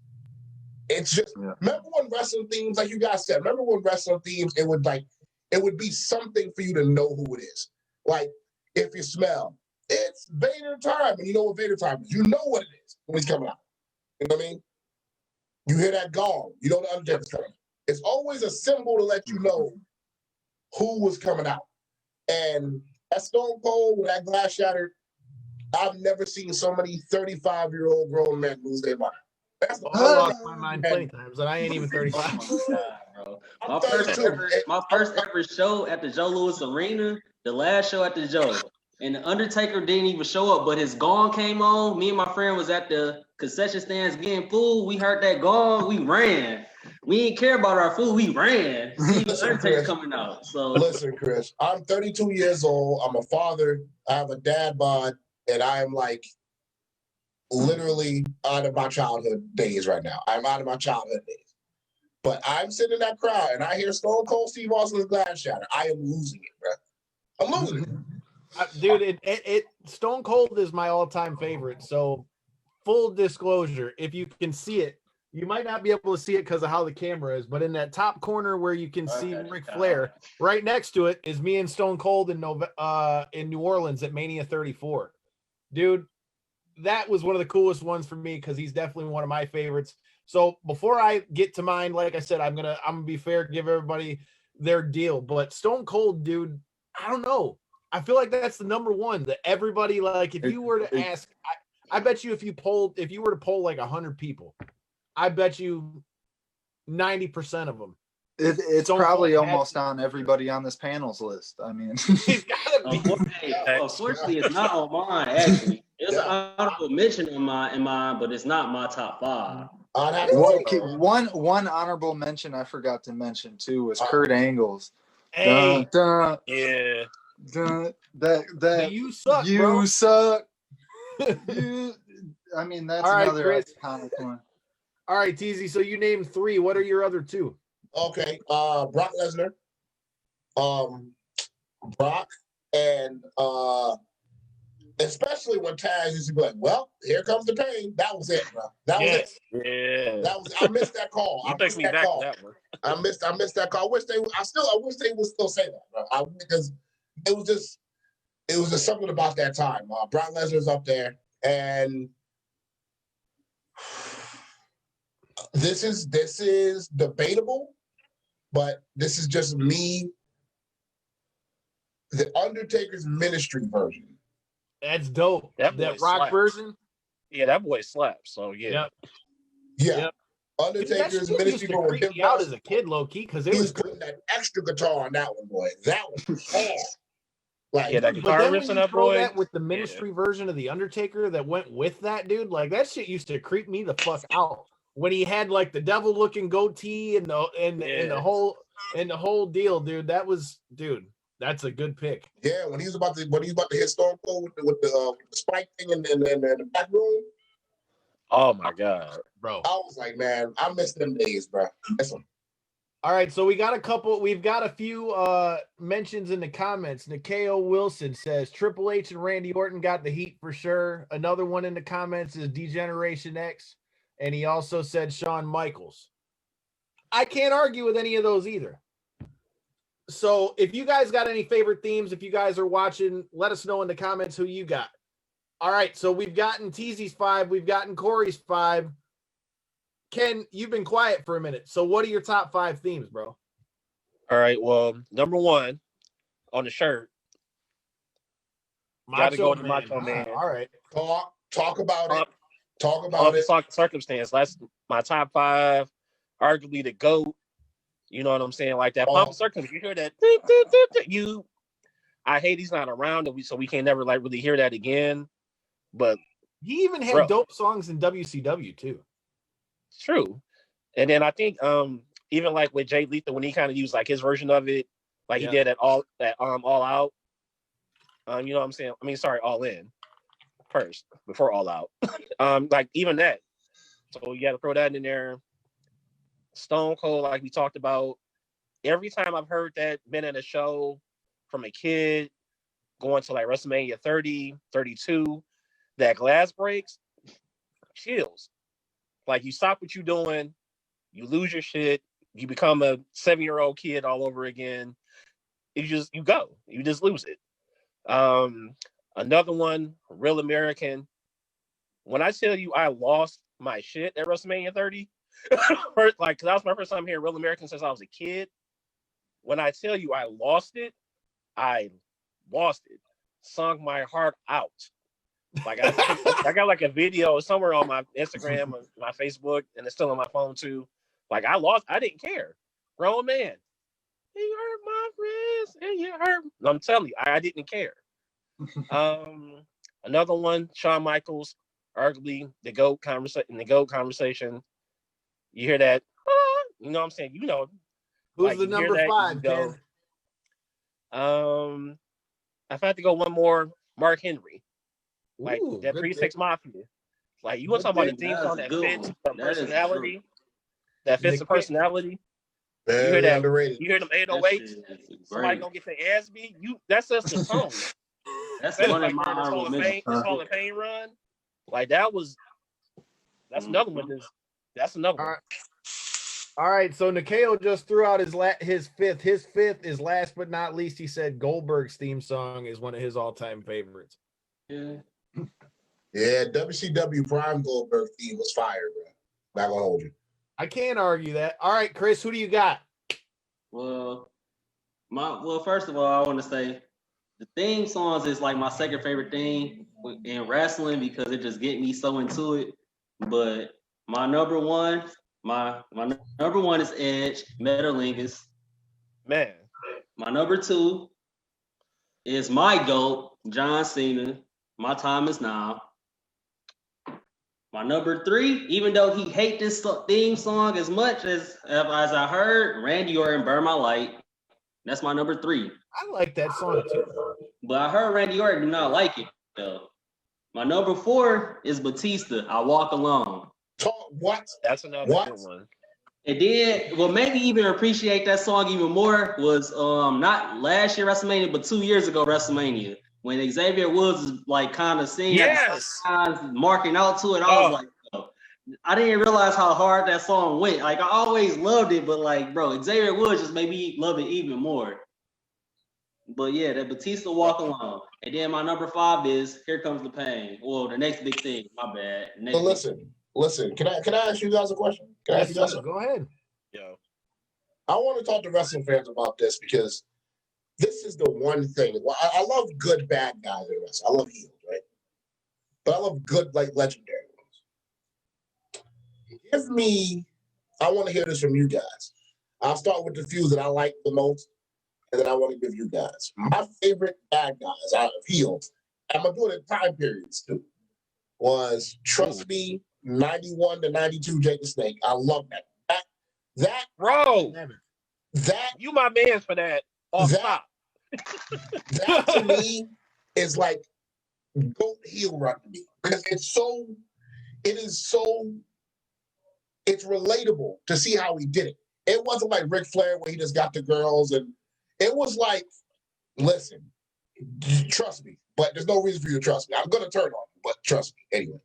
it's just, remember when wrestling themes, like you guys said, remember when wrestling themes, it would be something for you to know who it is. Like, if you smell, it's Vader time, and you know what Vader time is. You know what it is when he's coming out. You know what I mean? You hear that gong, you know the Undertaker's coming. It's always a symbol to let you know who was coming out. And that Stone Cold, when that glass shattered, I've never seen so many 35-year-old grown men lose their mind. That's the I lost my mind plenty times, and I ain't even 35. Bro. My first ever show at the Joe Louis Arena, the last show at the Joe, and the Undertaker didn't even show up, but his gong came on. Me and my friend was at the concession stands getting food. We heard that gong, we ran. We didn't care about our food, we ran. See the Undertaker coming out. So listen, Chris, I'm 32 years old. I'm a father. I have a dad bod, and I am like literally out of my childhood days right now. I'm out of my childhood days. But I'm sitting in that crowd, and I hear Stone Cold Steve Austin's glass shatter. I am losing it, bro. I'm losing it. Dude, it Stone Cold is my all-time favorite. So, full disclosure, if you can see it, you might not be able to see it because of how the camera is, but in that top corner where you can see Ric Flair, right next to it is me and Stone Cold in New Orleans at Mania 34. Dude, that was one of the coolest ones for me because he's definitely one of my favorites. So before I get to mine, like I said, I'm gonna be fair, give everybody their deal. But Stone Cold, dude, I don't know. I feel like that's the number one that everybody, like, if you were to ask, I bet you if you were to poll like 100 people, I bet you 90% of them. It's probably almost on everybody on this panel's list. I mean, It's gotta be. Unfortunately, it's not on mine. Actually, it's an honorable mention in mine, but it's not my top 5. One honorable mention I forgot to mention too was Kurt Angle's. Hey, yeah. That you suck, you bro. suck. I mean, that's All right, another Chris. iconic one. All right, Teasy. So you named 3. What are your other 2? Okay, Brock Lesnar, Brock, and especially when Taz used to be like, "Well, here comes the pain." That was it, bro. That was it. Yeah. That was. I missed that call. I missed that call. I missed that call. I wish they would still say that, bro. Because it was just something about that time. Brock Lesnar's up there, and this is debatable, but this is just me. The Undertaker's Ministry version. That's dope. That Rock slaps. version. Yeah, that boy slaps. So yeah. Yep. Undertaker's Ministry version. Creep me out as a kid, low key, because he was putting that extra guitar on that one, boy. That was hard. Like, that guitar riffs on that boy. That with the Ministry version of the Undertaker that went with that, dude, like that shit used to creep me the fuck out. When he had like the devil looking goatee and the whole deal, dude. That was, dude. That's a good pick. Yeah, when he was about to hit Stone Cold with the spike thing in the back room. Oh my god, bro! I was like, man, I miss them days, bro. Miss them. All right, so we've got a few mentions in the comments. Nikeo Wilson says Triple H and Randy Orton got the heat for sure. Another one in the comments is Degeneration X, and he also said Shawn Michaels. I can't argue with any of those either. So if you guys got any favorite themes, if you guys are watching, let us know in the comments who you got. All right, so we've gotten Teasy's 5, we've gotten Corey's 5. Ken, you've been quiet for a minute. So what are your top 5 themes, bro? All right, well, number 1 on the shirt. Got to go to Macho Man. All right, talk about it. Talk about it. Circumstance. That's my top 5. Arguably the GOAT. You know what I'm saying? Like that pump circumstance. You hear that? I hate he's not around, so we can't never like really hear that again. But he even had dope songs in WCW too. True. And then I think even like with Jay Lethal when he kind of used like his version of it, like he did all out. You know what I'm saying? I mean, sorry, All In first before All Out. Like even that. So you got to throw that in there. Stone Cold, like we talked about. Every time I've heard that, been at a show from a kid going to like WrestleMania 30, 32, that glass breaks, chills. Like you stop what you're doing, you lose your shit, you become a 7-year-old kid all over again. You just lose it. Another one, Real American. When I tell you I lost my shit at WrestleMania 30, like, cause that was my first time hearing Real American since I was a kid. When I tell you I lost it, sung my heart out. Like I got like a video somewhere on my Instagram or my Facebook, and it's still on my phone too. Like I didn't care. Grown man, you hurt my wrist, and you hurt. I'm telling you, I didn't care. Another one, Shawn Michaels, arguably the GOAT conversation. You hear that? You know what I'm saying? You know, who's like, the number 5? Go. If I had to go one more, Mark Henry. Like that 3-6 Mafia. Like you want to talk about a theme song that fits the personality? That fits the personality. You hear that? Underrated. You hear them 808s? Somebody gonna get their ass beat. That's just the song. That's one of my honorable mentions. Hall of Fame run. Like that's another one. That's another one. All right, so Nikeo just threw out his fifth. His fifth is last but not least. He said Goldberg's theme song is one of his all-time favorites. Yeah, Yeah, WCW Prime Goldberg theme was fire, bro. Not gonna hold you. I can't argue that. All right, Chris, who do you got? Well, first of all, I want to say the theme songs is like my second favorite thing in wrestling because it just get me so into it. But my number one is Edge, Metalingus. Man. My number 2 is my GOAT, John Cena. My time is now. My number 3, even though he hate this theme song as much as I heard, Randy Orton, Burn My Light. That's my number 3. I like that song too. But I heard Randy Orton do not like it though. My number 4 is Batista, I Walk Alone. What? That's another good one. And then, what made me even appreciate that song even more was not last year WrestleMania, but 2 years ago WrestleMania, when Xavier Woods was like kind of singing, marking out to it. I was like, oh. I didn't realize how hard that song went. Like I always loved it, but like, bro, Xavier Woods just made me love it even more. But yeah, that Batista Walk Alone. And then my number 5 is Here Comes the Pain. Well, the next big thing. My bad. So listen. Can I ask you guys a question? Go ahead. Yo. I want to talk to wrestling fans about this because this is the one thing. Well, I love good bad guys in wrestling. I love heels, right? But I love good, like legendary ones. I want to hear this from you guys. I'll start with the few that I like the most, and then I want to give you guys. My favorite bad guys out of heels, and I'm doing it in time periods too, was Trust Me, 91 to 92 Jake the Snake. I love that. Bro, that you my man for that. Top. That to me is like GOAT heel run to me because it's relatable to see how he did it. It wasn't like Ric Flair where he just got the girls, and it was like, listen, trust me, but there's no reason for you to trust me. I'm gonna turn on you, but trust me anyway.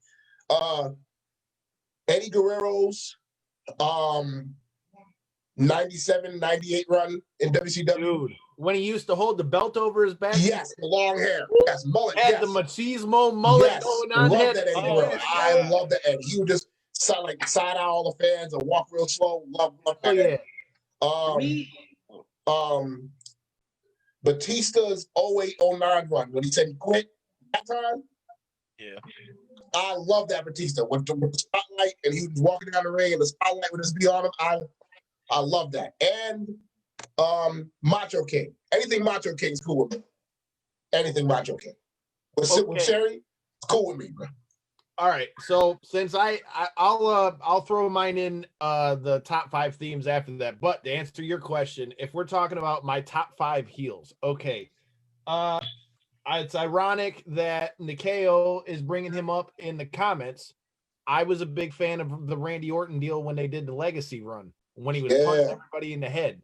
Eddie Guerrero's 97, 98 run in WCW. Dude, when he used to hold the belt over his back. Yes, the long hair. Yes, mullet. Had the machismo mullet going on. Love that Eddie Guerrero. I love that Eddie. He would just side out all the fans and walk real slow. Love that. Batista's 08-09 run when he said he quit that time. Yeah. I love that Batista with the spotlight, and he was walking down the ring and the spotlight would just be on him. I love that. And Macho King. Anything Macho King is cool with me. Anything Macho King. With Sherry, it's cool with me, bro. All right. So since I'll throw mine in the top 5 themes after that. But to answer your question, if we're talking about my top 5 heels, okay. It's ironic that Nikeo is bringing him up in the comments. I was a big fan of the Randy Orton deal when they did the Legacy run, when he was punching everybody in the head.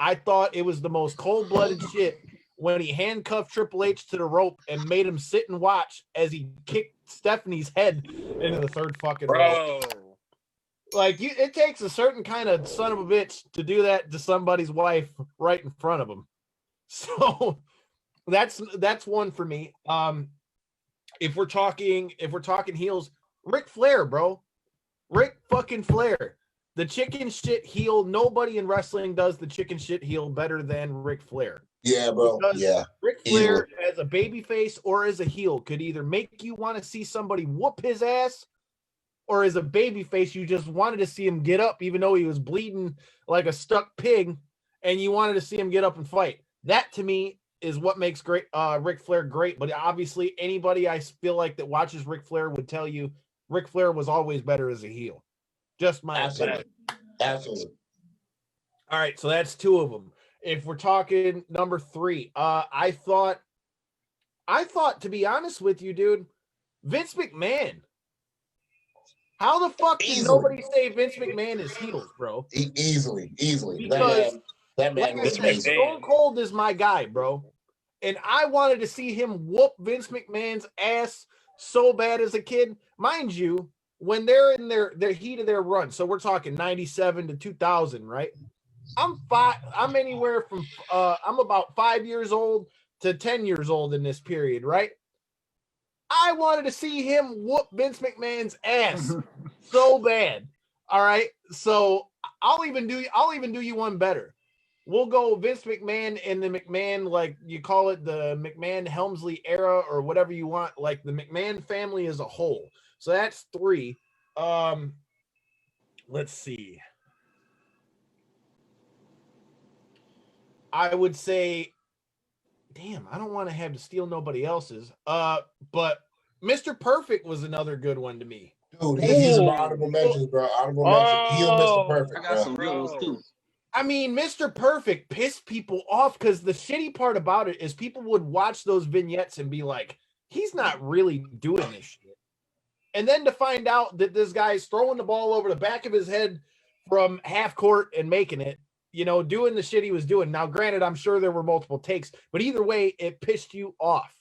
I thought it was the most cold-blooded shit when he handcuffed Triple H to the rope and made him sit and watch as he kicked Stephanie's head into the third fucking row. Like, it takes a certain kind of son of a bitch to do that to somebody's wife right in front of him. So that's one for me. If we're talking heels, Ric Flair, bro. Ric fucking Flair. The chicken shit heel. Nobody in wrestling does the chicken shit heel better than Ric Flair. Yeah, bro. Because yeah. Ric Flair as a babyface or as a heel could either make you want to see somebody whoop his ass, or as a babyface, you just wanted to see him get up, even though he was bleeding like a stuck pig, and you wanted to see him get up and fight. That to me is what makes Ric Flair great. But obviously, anybody I feel like that watches Ric Flair would tell you Ric Flair was always better as a heel. Just my opinion. Absolutely. All right, so that's 2 of them. If we're talking number 3, I thought, to be honest with you, dude, Vince McMahon. How the fuck did nobody say Vince McMahon is heels, bro? Easily. Because that man is amazing. Stone Cold is my guy, bro. And I wanted to see him whoop Vince McMahon's ass so bad as a kid. Mind you, when they're in their heat of their run, so we're talking 97 to 2000, right? I'm anywhere from I'm about 5 years old to 10 years old in this period, right? I wanted to see him whoop Vince McMahon's ass so bad. All right. So I'll even do you one better. We'll go Vince McMahon and the McMahon, like you call it the McMahon Helmsley era or whatever you want, like the McMahon family as a whole. So that's 3. Let's see. I would say, damn, I don't want to have to steal nobody else's. But Mr. Perfect was another good one to me. Dude, he's an honorable mentions, bro. Honorable mention. Heel Mr. Perfect, I got bro. some good ones too. I mean, Mr. Perfect pissed people off because the shitty part about it is people would watch those vignettes and be like, he's not really doing this shit. And then to find out that this guy's throwing the ball over the back of his head from half court and making it, you know, doing the shit he was doing. Now, granted, I'm sure there were multiple takes, but either way, it pissed you off.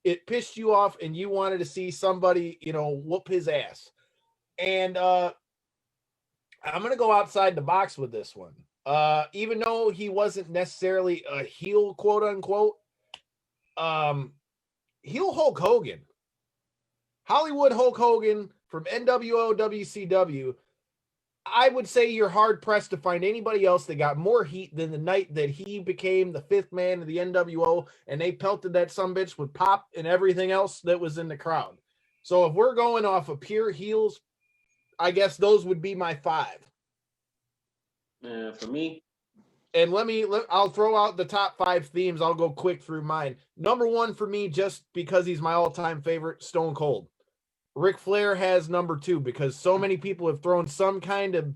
It pissed you off and you wanted to see somebody, you know, whoop his ass. And I'm going to go outside the box with this one. Even though he wasn't necessarily a heel, quote unquote, heel Hulk Hogan. Hollywood Hulk Hogan from NWO WCW. I would say you're hard pressed to find anybody else that got more heat than the night that he became the 5th man of the NWO and they pelted that sumbitch with pop and everything else that was in the crowd. So if we're going off of pure heels, I guess those would be my 5. For me, and I'll throw out the top 5 themes. I'll go quick through mine. Number 1 for me, just because he's my all-time favorite, Stone Cold. Ric Flair has number 2 because so many people have thrown some kind of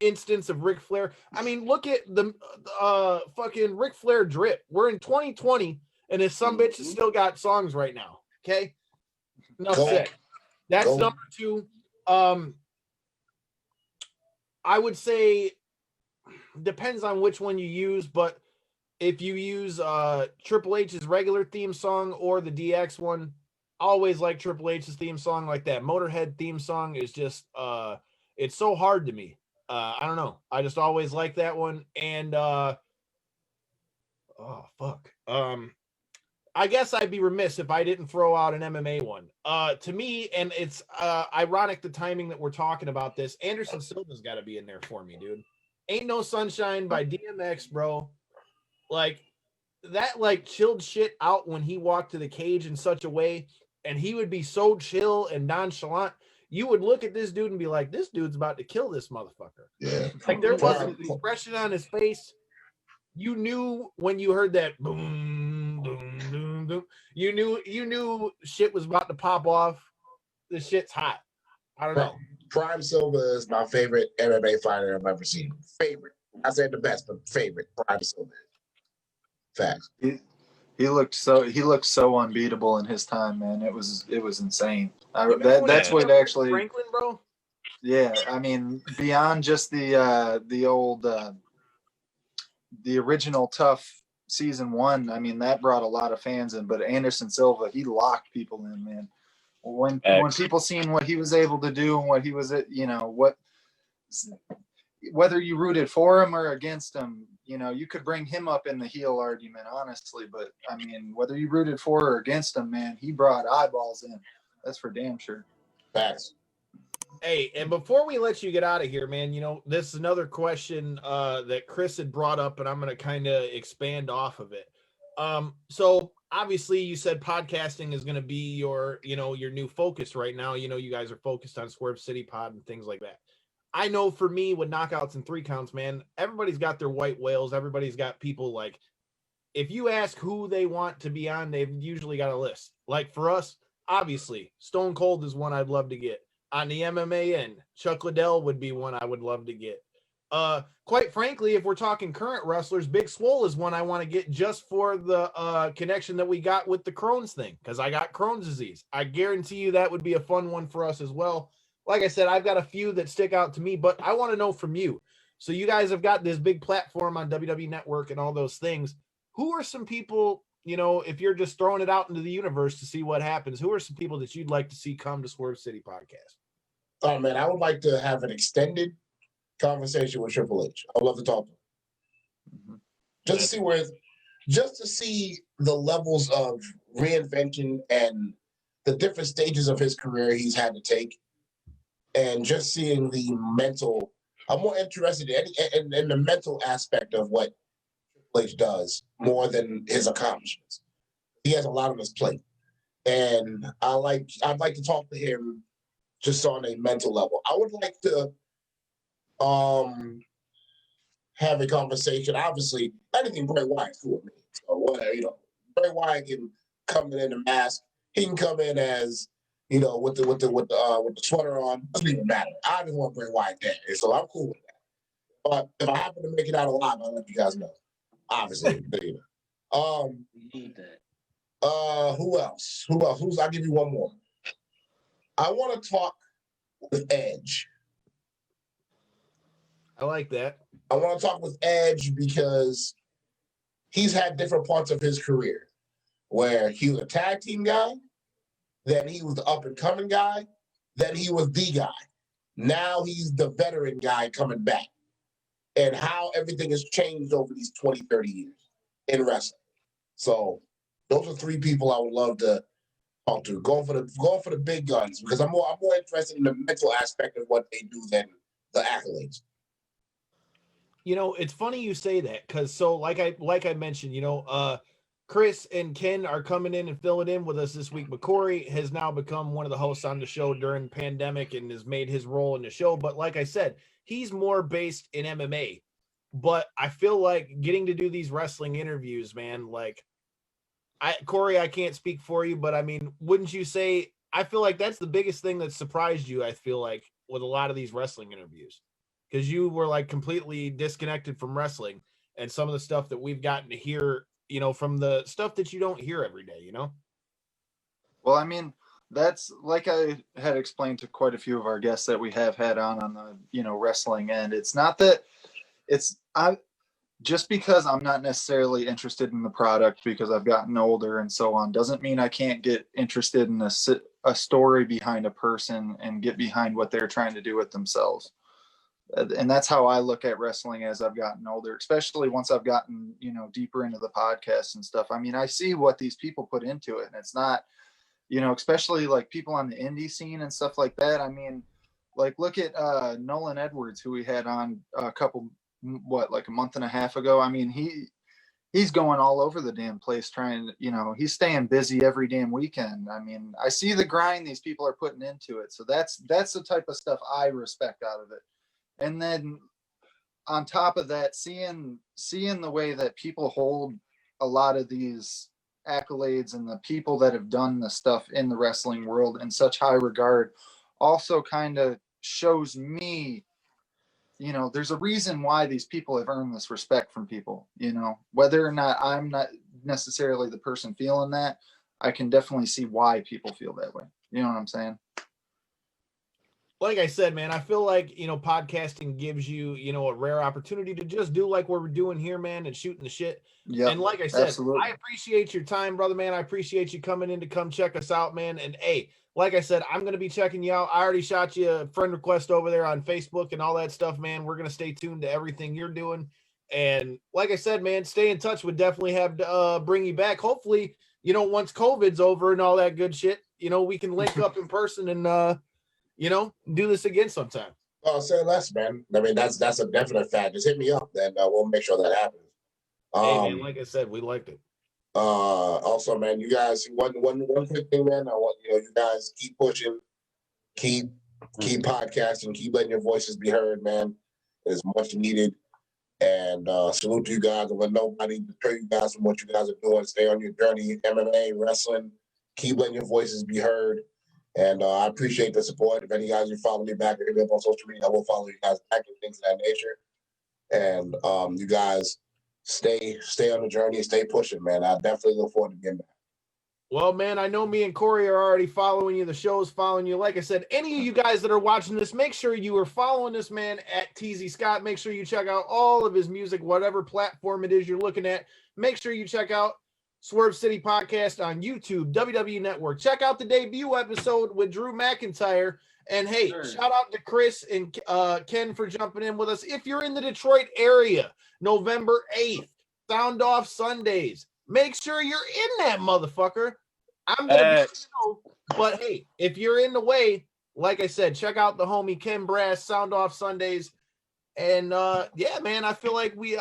instance of Ric Flair. I mean, look at the fucking Ric Flair drip. We're in 2020 and his some bitch has still got songs right now. Okay. Enough said. That's number 2. I would say depends on which one you use, but if you use Triple H's regular theme song or the DX one, I always like Triple H's theme song. Like that Motorhead theme song is just it's so hard to me. I don't know. I just always like that one. And oh fuck. I guess I'd be remiss if I didn't throw out an MMA one. To me, and it's ironic the timing that we're talking about this. Anderson Silva's got to be in there for me, dude. Ain't No Sunshine by DMX, bro. Like that, like chilled shit out when he walked to the cage in such a way, and he would be so chill and nonchalant. You would look at this dude and be like, "This dude's about to kill this motherfucker." Yeah, like there wasn't an expression on his face. You knew when you heard that boom, boom, boom, boom. You knew shit was about to pop off. The shit's hot. I don't know. Prime Silva is my favorite MMA fighter I've ever seen. Favorite. I said the best, but favorite. Prime Silva. Facts. He looked so unbeatable in his time, man. It was insane. That's what actually Franklin, bro. Yeah, I mean, beyond just the old the original Tough season 1, I mean, that brought a lot of fans in. But Anderson Silva, he locked people in, man. When people seen what he was able to do and what he was, you know, whether you rooted for him or against him, you know, you could bring him up in the heel argument, honestly. But I mean, whether you rooted for or against him, man, he brought eyeballs in. That's for damn sure. Facts. Hey, and before we let you get out of here, man, you know, this is another question that Chris had brought up, and I'm going to kind of expand off of it. So obviously you said podcasting is going to be your new focus right now. You know, you guys are focused on Swerve City Pod and things like that. I know for me with knockouts and 3 counts, man, everybody's got their white whales. Everybody's got people like, if you ask who they want to be on, they've usually got a list. Like for us, obviously, Stone Cold is one I'd love to get. On the MMA end, Chuck Liddell would be one I would love to get. Quite frankly, if we're talking current wrestlers, Big Swole is one I want to get just for the connection that we got with the Crohn's thing, because I got Crohn's disease. I guarantee you that would be a fun one for us as well. Like I said, I've got a few that stick out to me, but I want to know from you. So you guys have got this big platform on WWE Network and all those things. Who are some people, you know, if you're just throwing it out into the universe to see what happens, who are some people that you'd like to see come to Swerve City Podcast? Oh, man, I would like to have an extended conversation with Triple H. I'd love to talk to him. Just to see the levels of reinvention and the different stages of his career he's had to take, and just seeing the mental. I'm more interested in the mental aspect of what Triple H does more than his accomplishments. He has a lot on his plate, and I'd like to talk to him just on a mental level. I would like to have a conversation. Obviously, anything Bray Wyatt's cool with me. So whatever, Bray Wyatt can come in a mask. He can come in as with the sweater on. Doesn't even matter. I just want Bray Wyatt there, so I'm cool with that. But if I happen to make it out alive, I'll let you guys know. Obviously, We need that. who else? I'll give you one more. I want to talk with Edge. I like that. I want to talk with Edge because he's had different parts of his career where he was a tag team guy, then he was the up and coming guy, then he was the guy. Now he's the veteran guy coming back, and how everything has changed over these 20, 30 years in wrestling. So those are three people I would love to talk to. Going for the big guns, because I'm more interested in the mental aspect of what they do than the accolades. It's funny you say that, because like I mentioned, Chris and Ken are coming in and filling in with us this week. But Corey has now become one of the hosts on the show during the pandemic and has made his role in the show. But like I said, he's more based in MMA. But I feel like getting to do these wrestling interviews, man, Corey, I can't speak for you, but I mean, wouldn't you say, I feel like that's the biggest thing that surprised you, I feel like, with a lot of these wrestling interviews, because you were like completely disconnected from wrestling and some of the stuff that we've gotten to hear, from the stuff that you don't hear every day, Well, I mean, that's like I had explained to quite a few of our guests that we have had on the, wrestling end. It's not that just because I'm not necessarily interested in the product because I've gotten older and so on, doesn't mean I can't get interested in a story behind a person and get behind what they're trying to do with themselves. And that's how I look at wrestling as I've gotten older, especially once I've gotten, deeper into the podcast and stuff. I mean, I see what these people put into it, and it's not, especially like people on the indie scene and stuff like that. I mean, like look at Nolan Edwards, who we had on like a month and a half ago. I mean, he's going all over the damn place trying, he's staying busy every damn weekend. I mean, I see the grind these people are putting into it. So that's the type of stuff I respect out of it. And then on top of that, seeing the way that people hold a lot of these accolades and the people that have done the stuff in the wrestling world in such high regard also kind of shows me, there's a reason why these people have earned this respect from people, whether or not I'm not necessarily the person feeling that, I can definitely see why people feel that way. You know what I'm saying? Like I said, man, I feel like, podcasting gives you, a rare opportunity to just do like what we're doing here, man, and shooting the shit. Yeah. And like I said, absolutely. I appreciate your time, brother, man. I appreciate you coming in to come check us out, man. And hey, like I said, I'm going to be checking you out. I already shot you a friend request over there on Facebook and all that stuff, man. We're going to stay tuned to everything you're doing. And like I said, man, stay in touch. We'd definitely have to bring you back. Hopefully, once COVID's over and all that good shit, we can link up in person and, do this again sometime. Oh, say less, man. I mean, that's a definite fact. Just hit me up, then we'll make sure that happens. Hey, man, like I said, we liked it. Also, man, you guys, one quick thing, man. I want you guys keep pushing, keep podcasting, keep letting your voices be heard, man. It is much needed. And salute to you guys. And let nobody deter you guys from what you guys are doing. Stay on your journey, MMA, wrestling. Keep letting your voices be heard. And I appreciate the support. If any guys you follow me back or hit me up on social media, I will follow you guys back and things of that nature. And you guys stay on the journey, stay pushing, man. I definitely look forward to getting back. Well, man, I know me and Corey are already following you. The show's following you. Like I said, any of you guys that are watching this, make sure you are following this man at Teasy Scott. Make sure you check out all of his music, whatever platform it is you're looking at. Make sure you check out Swerve City Podcast on YouTube, WWE Network. Check out the debut episode with Drew McIntyre. And hey, shout out to Chris and Ken for jumping in with us. If you're in the Detroit area, November 8th, Soundoff Sundays. Make sure you're in that motherfucker. I'm gonna be but hey, if you're in the way, like I said, check out the homie Ken Brass, Soundoff Sundays. And yeah, man, I feel like we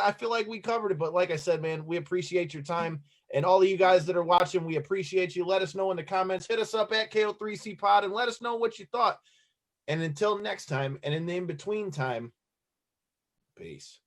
covered it. But like I said, man, we appreciate your time. And all of you guys that are watching, we appreciate you. Let us know in the comments. Hit us up at KO3C Pod and let us know what you thought. And until next time, and in the in-between time, peace.